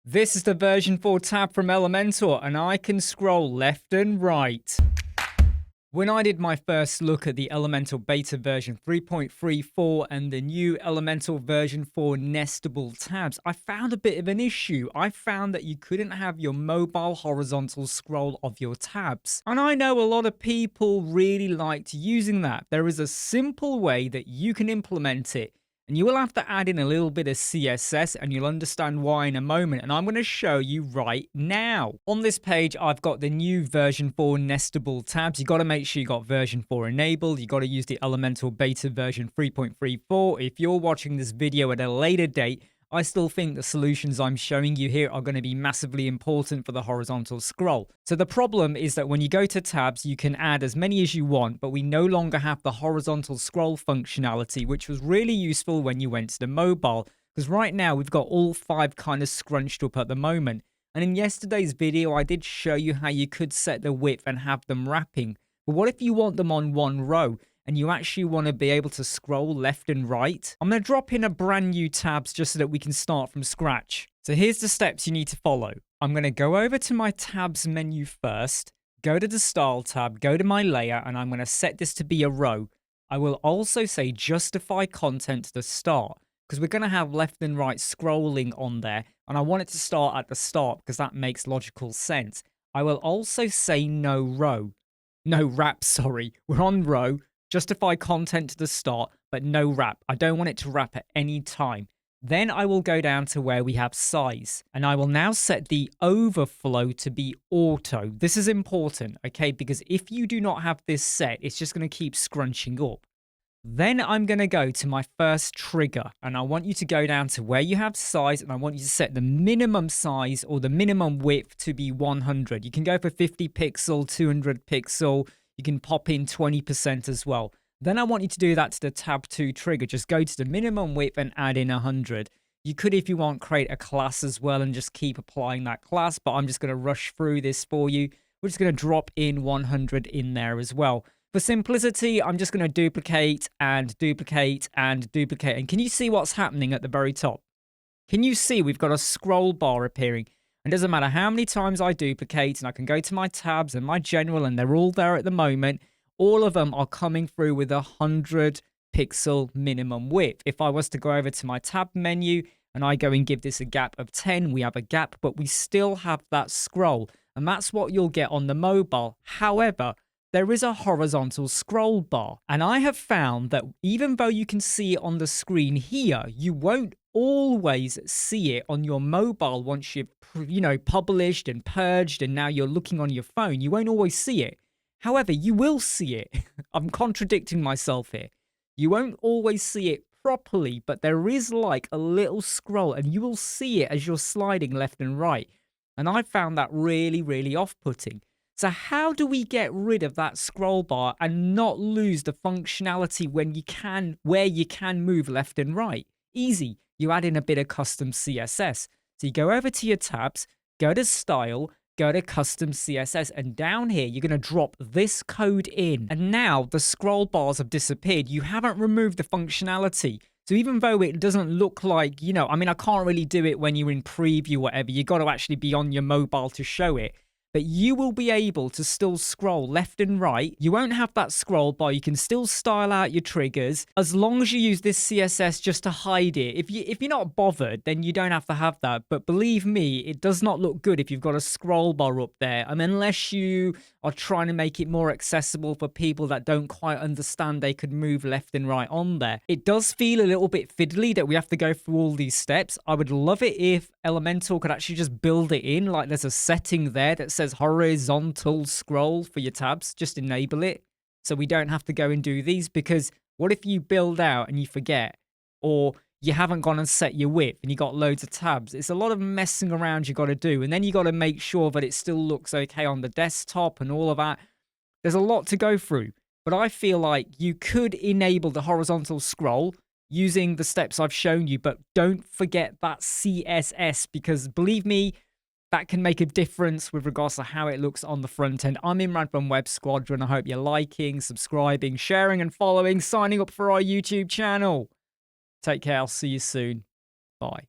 This is the version 4 tab from Elementor, and I can scroll left and right. When I did my first look at the Elementor beta version 3.34 and the new Elementor version 4 nestable tabs, I found a bit of an issue. I found that you couldn't have your mobile horizontal scroll of your tabs. And I know a lot of people really liked using that. There is a simple way that you can implement it. And you will have to add in a little bit of CSS, and you'll understand why in a moment. And I'm going to show you right now. On this page, I've got the new version 4 nestable tabs. You got to make sure you got version 4 enabled. You got to use the Elementor beta version 3.34. If you're watching this video at a later date, I still think the solutions I'm showing you here are going to be massively important for the horizontal scroll. So the problem is that when you go to tabs, you can add as many as you want, but we no longer have the horizontal scroll functionality, which was really useful when you went to the mobile, because right now we've got all 5 kind of scrunched up at the moment. And in yesterday's video, I did show you how you could set the width and have them wrapping. But what if you want them on one row? And you actually want to be able to scroll left and right? I'm going to drop in a brand new tabs just so that we can start from scratch. So here's the steps you need to follow. I'm going to go over to my tabs menu first, go to the style tab, go to my layer, and I'm going to set this to be a row. I will also say justify content to the start, because we're going to have left and right scrolling on there, and I want it to start at the start because that makes logical sense. I will also say no wrap, sorry. We're on row. Justify content to the start, but no wrap. I don't want it to wrap at any time. Then I will go down to where we have size, and I will now set the overflow to be auto. This is important, okay? Because if you do not have this set, it's just going to keep scrunching up. Then I'm going to go to my first trigger, and I want you to go down to where you have size, and I want you to set the minimum size or the minimum width to be 100. You can go for 50 pixel, 200 pixel. You can pop in 20% as well. Then I want you to do that to the tab 2 trigger. Just go to the minimum width and add in 100. You could, if you want, create a class as well and just keep applying that class, but I'm just going to rush through this for you. We're just going to drop in 100 in there as well. For simplicity, I'm just going to duplicate and duplicate and duplicate. And can you see what's happening at the very top? Can you see we've got a scroll bar appearing? It doesn't matter how many times I duplicate, and I can go to my tabs and my general, and they're all there at the moment. All of them are coming through with 100 pixel minimum width. If I was to go over to my tab menu and I go and give this a gap of 10, we have a gap, but we still have that scroll. And that's what you'll get on the mobile. However, there is a horizontal scroll bar. And I have found that even though you can see it on the screen here, you won't always see it on your mobile once you've published and purged and now you're looking on your phone. You won't always see it. However, you will see it. I'm contradicting myself here. You won't always see it properly, but there is like a little scroll and you will see it as you're sliding left and right. And I found that really, really off-putting. So how do we get rid of that scroll bar and not lose the functionality where you can move left and right? Easy. You add in a bit of custom CSS. So you go over to your tabs, go to style, go to custom CSS, and down here, you're going to drop this code in. And now the scroll bars have disappeared. You haven't removed the functionality. So even though it doesn't look like, I can't really do it when you're in preview or whatever. You got to actually be on your mobile to show it. But you will be able to still scroll left and right. You won't have that scroll bar. You can still style out your triggers as long as you use this CSS just to hide it. If you're not bothered, then you don't have to have that. But believe me, it does not look good if you've got a scroll bar up there. Unless you are trying to make it more accessible for people that don't quite understand they could move left and right on there. It does feel a little bit fiddly that we have to go through all these steps. I would love it if Elementor could actually just build it in. Like there's a setting there that says horizontal scroll for your tabs. Just enable it so we don't have to go and do these, because what if you build out and you forget, or you haven't gone and set your width and you got loads of tabs? It's a lot of messing around you got to do, and then you got to make sure that it still looks okay on the desktop and all of that. There's a lot to go through, but I feel like you could enable the horizontal scroll using the steps I've shown you, but don't forget that CSS, because believe me, that can make a difference with regards to how it looks on the front end. I'm Imran from Squadron. I hope you're liking, subscribing, sharing, and following, signing up for our YouTube channel. Take care. I'll see you soon. Bye.